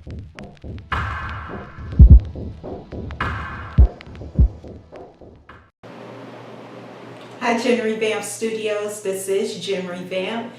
Hi, Jen Revamp Studios. This is Jen Revamp.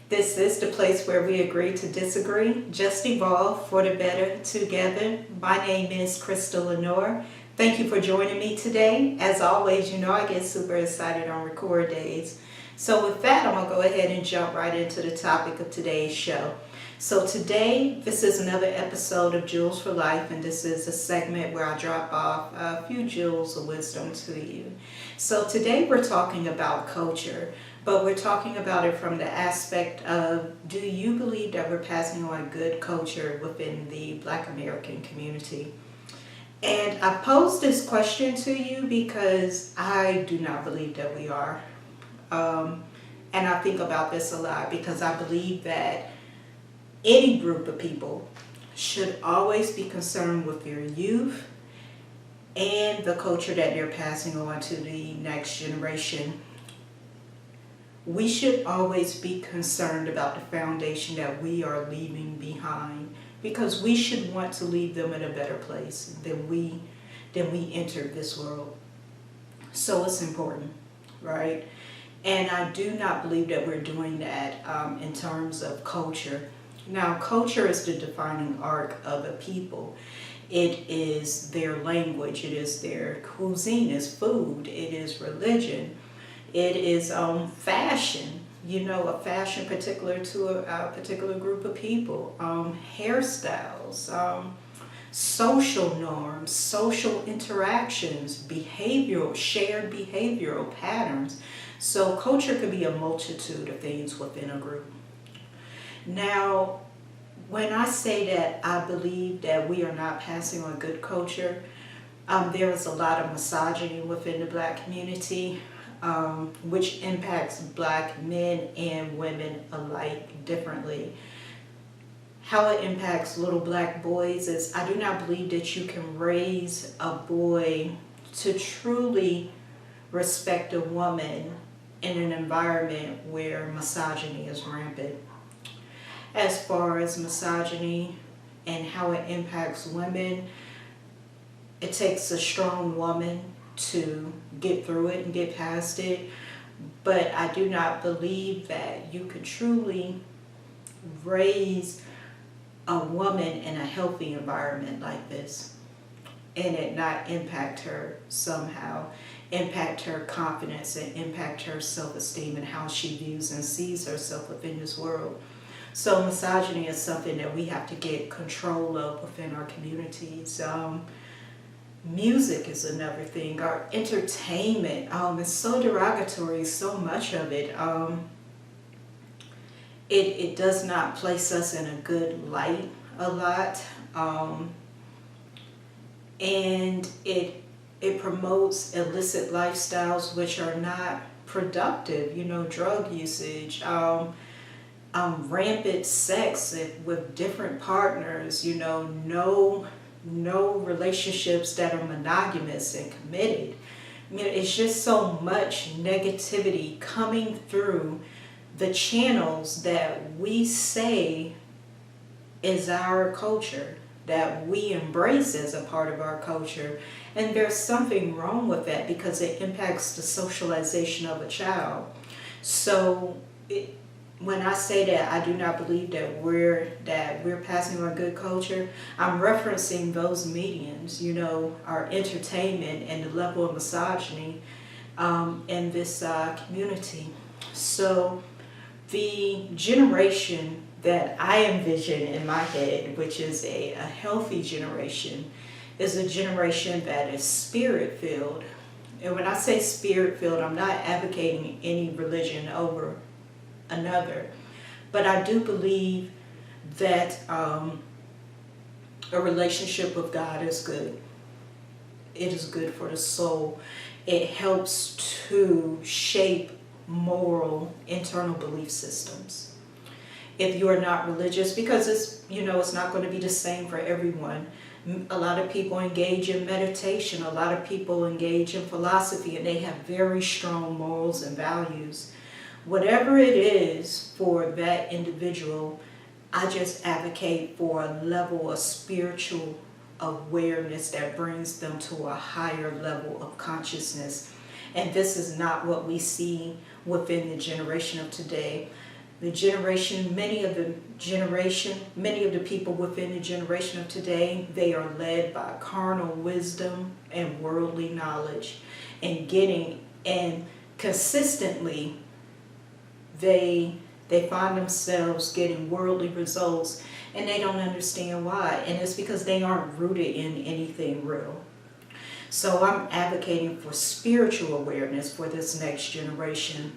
This is the place where we agree to disagree, just evolve for the better together. My name is Crystal Lenore. Thank you for joining me today. As always, you know I get super excited on record days. So with that, I'm going to go ahead and jump right into the topic of today's show. So today, this is another episode of Jewels for Life, and this is a segment where I drop off a few jewels of wisdom to you. So today we're talking about culture, but we're talking about it from the aspect of, do you believe that we're passing on good culture within the Black American community? And I pose this question to you because I do not believe that we are. And I think about this a lot because I believe that any group of people should always be concerned with their youth and the culture that they're passing on to the next generation. We should always be concerned about the foundation that we are leaving behind, because we should want to leave them in a better place than we entered this world. So it's important, right? And I do not believe that we're doing that in terms of culture. Now, culture is the defining arc of a people. It is their language, it is their cuisine, is food, it is religion, it is fashion, a fashion particular to a particular group of people, hairstyles, social norms, social interactions, shared behavioral patterns. So culture could be a multitude of things within a group. Now, when I say that I believe that we are not passing on good culture, there is a lot of misogyny within the Black community, which impacts Black men and women alike differently. How it impacts little Black boys is, I do not believe that you can raise a boy to truly respect a woman in an environment where misogyny is rampant. As far as misogyny and how it impacts women, it takes a strong woman to get through it and get past it. But I do not believe that you could truly raise a woman in a healthy environment like this and it not impact her somehow, impact her confidence and impact her self-esteem and how she views and sees herself within this world. So misogyny is something that we have to get control of within our communities. Music is another thing. Our entertainment is so derogatory, so much of it. It does not place us in a good light a lot. And it promotes illicit lifestyles which are not productive, drug usage, rampant sex with different partners, no relationships that are monogamous and committed. It's just so much negativity coming through the channels that we say is our culture, that we embrace as a part of our culture. And there's something wrong with that because it impacts the socialization of a child. So when I say that I do not believe that we're passing on good culture, I'm referencing those mediums, our entertainment and the level of misogyny in this community. So the generation that I envision in my head, which is a healthy generation, is a generation that is spirit-filled. And when I say spirit-filled, I'm not advocating any religion over another, but I do believe that a relationship with God is good. It is good for the soul. It helps to shape moral internal belief systems. If you are not religious, because it's not going to be the same for everyone. A lot of people engage in meditation, a lot of people engage in philosophy, and they have very strong morals and values. Whatever it is for that individual, I just advocate for a level of spiritual awareness that brings them to a higher level of consciousness. And this is not what we see within the generation of today. Many of the people within the generation of today, they are led by carnal wisdom and worldly knowledge, and consistently they find themselves getting worldly results, and they don't understand why. And it's because they aren't rooted in anything real. So I'm advocating for spiritual awareness for this next generation.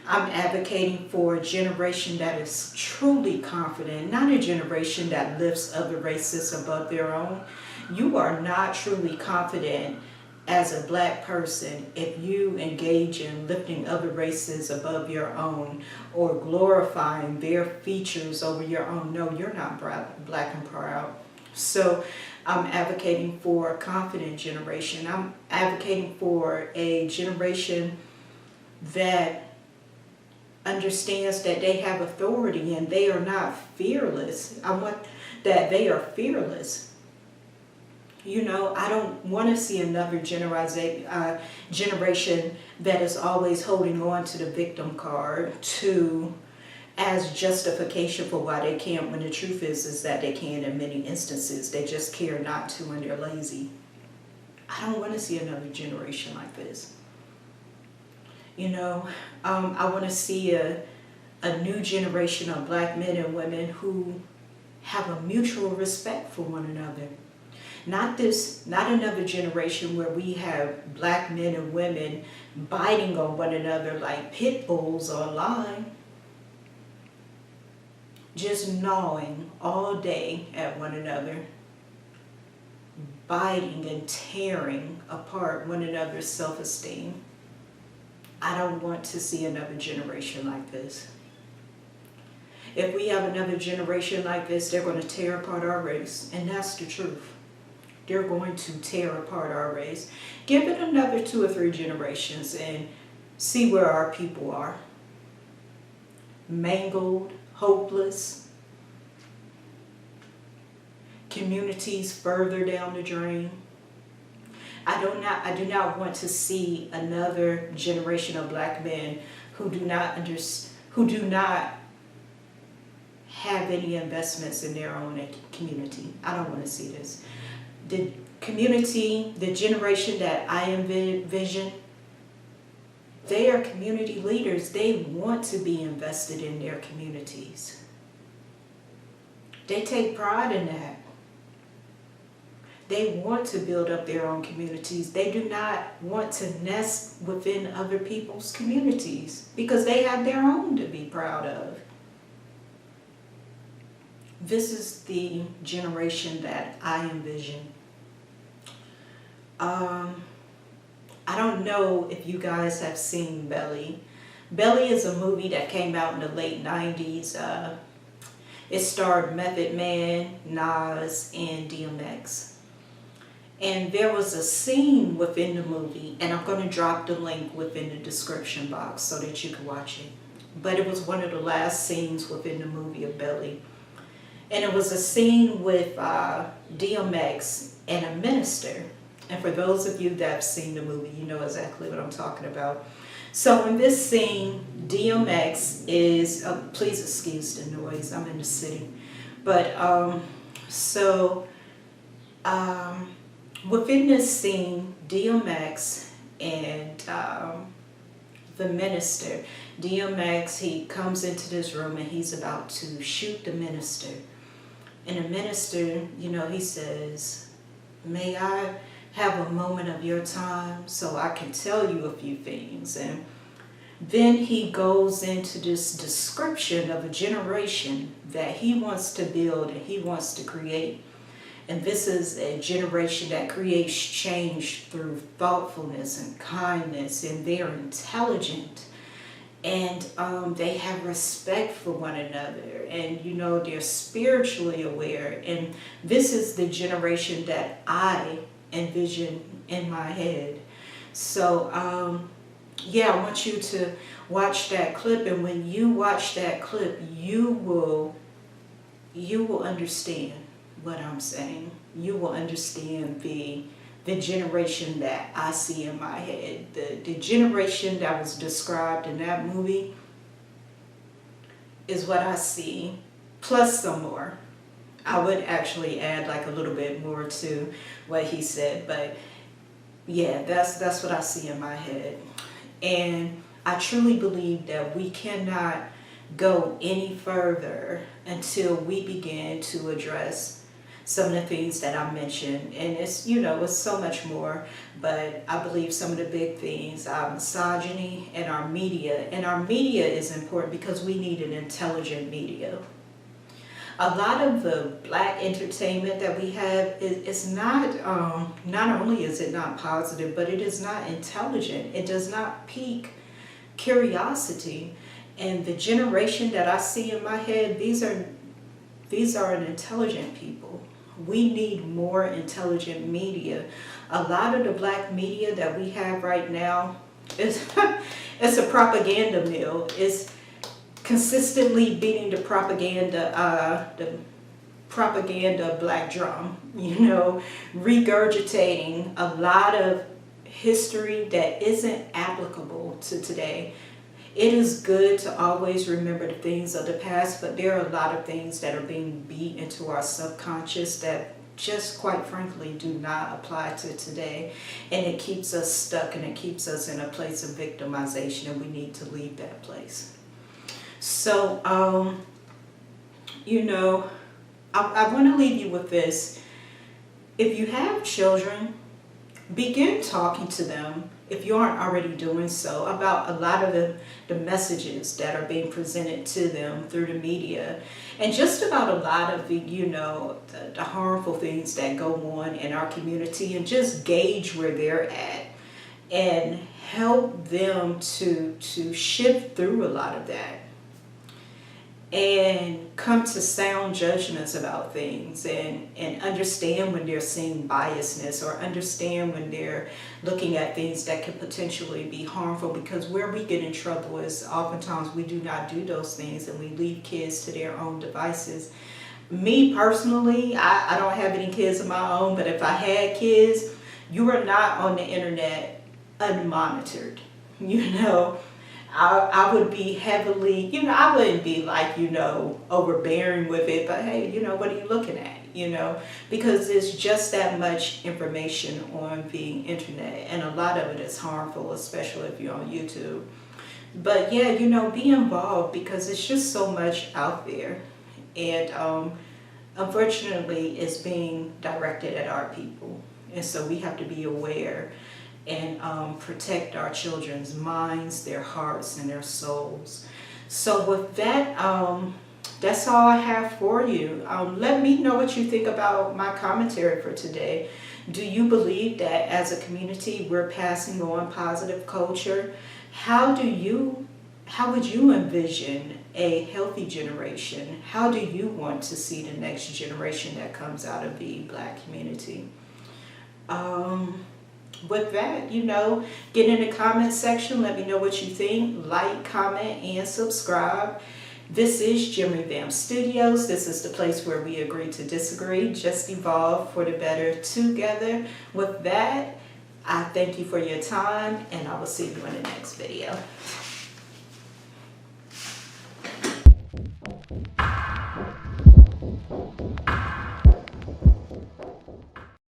I'm advocating for a generation that is truly confident, not a generation that lifts other races above their own. You are not truly confident as a black person if you engage in lifting other races above your own or glorifying their features over your own. No, you're not black and proud. So I'm advocating for a confident generation. I'm advocating for a generation that understands that they have authority and they are not fearless. I want that they are fearless. You know, I don't want to see another generation that is always holding on to the victim card as justification for why they can't, when the truth is that they can in many instances. They just care not to and they're lazy. I don't want to see another generation like this. You know, I want to see a new generation of black men and women who have a mutual respect for one another. Not another generation where we have black men and women biting on one another like pit bulls online, just gnawing all day at one another, biting and tearing apart one another's self-esteem. I don't want to see another generation like this. If we have another generation like this, they're going to tear apart our race, and that's the truth. They're going to tear apart our race. Give it another 2 or 3 generations and see where our people are. Mangled, hopeless, communities further down the drain. I do not want to see another generation of black men who do not have any investments in their own community. I don't want to see this. The generation that I envision, they are community leaders. They want to be invested in their communities. They take pride in that. They want to build up their own communities. They do not want to nest within other people's communities because they have their own to be proud of. This is the generation that I envision. I don't know if you guys have seen Belly. Belly is a movie that came out in the late 90s. It starred Method Man, Nas, and DMX. And there was a scene within the movie, and I'm going to drop the link within the description box so that you can watch it. But it was one of the last scenes within the movie of Belly. And it was a scene with DMX and a minister. And for those of you that have seen the movie, you know exactly what I'm talking about. So in this scene, DMX is, please excuse the noise, I'm in the city. But within this scene, DMX and the minister, DMX, he comes into this room and he's about to shoot the minister. And the minister, you know, he says, "May I have a moment of your time so I can tell you a few things?" And then he goes into this description of a generation that he wants to build and he wants to create. And this is a generation that creates change through thoughtfulness and kindness, and they're intelligent, and they have respect for one another, and you know, they're spiritually aware. And this is the generation that I envision in my head. So yeah, I want you to watch that clip, and when you watch that clip, you will you will understand what I'm saying. You will understand the generation that I see in my head. The generation that was described in that movie is what I see, plus some more. I would actually add like a little bit more to what he said, but yeah, that's what I see in my head. And I truly believe that we cannot go any further until we begin to address some of the things that I mentioned. And it's, it's so much more, but I believe some of the big things are misogyny and our media. And our media is important because we need an intelligent media. A lot of the black entertainment that we have is not only is it not positive, but it is not intelligent. It does not pique curiosity. And the generation that I see in my head, these are an intelligent people. We need more intelligent media. A lot of the black media that we have right now is it's a propaganda mill. It's consistently beating the propaganda black drum, regurgitating a lot of history that isn't applicable to today. It is good to always remember the things of the past, but there are a lot of things that are being beat into our subconscious that just quite frankly do not apply to today. And it keeps us stuck and it keeps us in a place of victimization, and we need to leave that place. So, I want to leave you with this. If you have children, begin talking to them, if you aren't already doing so, about a lot of the messages that are being presented to them through the media, and just about a lot of the, the harmful things that go on in our community, and just gauge where they're at and help them to shift through a lot of that and come to sound judgments about things, and understand when they're seeing biasness, or understand when they're looking at things that could potentially be harmful, because where we get in trouble is oftentimes we do not do those things and we leave kids to their own devices. Me personally, I don't have any kids of my own, but if I had kids, you are not on the internet unmonitored, I would be heavily, I wouldn't be like, overbearing with it, but hey, what are you looking at, because there's just that much information on the internet, and a lot of it is harmful, especially if you're on YouTube. But yeah, be involved, because it's just so much out there, and unfortunately it's being directed at our people, and so we have to be aware and protect our children's minds, their hearts, and their souls. So with that, that's all I have for you. Let me know what you think about my commentary for today. Do you believe that as a community we're passing on positive culture? How would you envision a healthy generation? How do you want to see the next generation that comes out of the black community? With that, get in the comment section. Let me know what you think. Like, comment, and subscribe. This is Jim Revamp Studios. This is the place where we agree to disagree, just evolve for the better together. With that, I thank you for your time, and I will see you in the next video.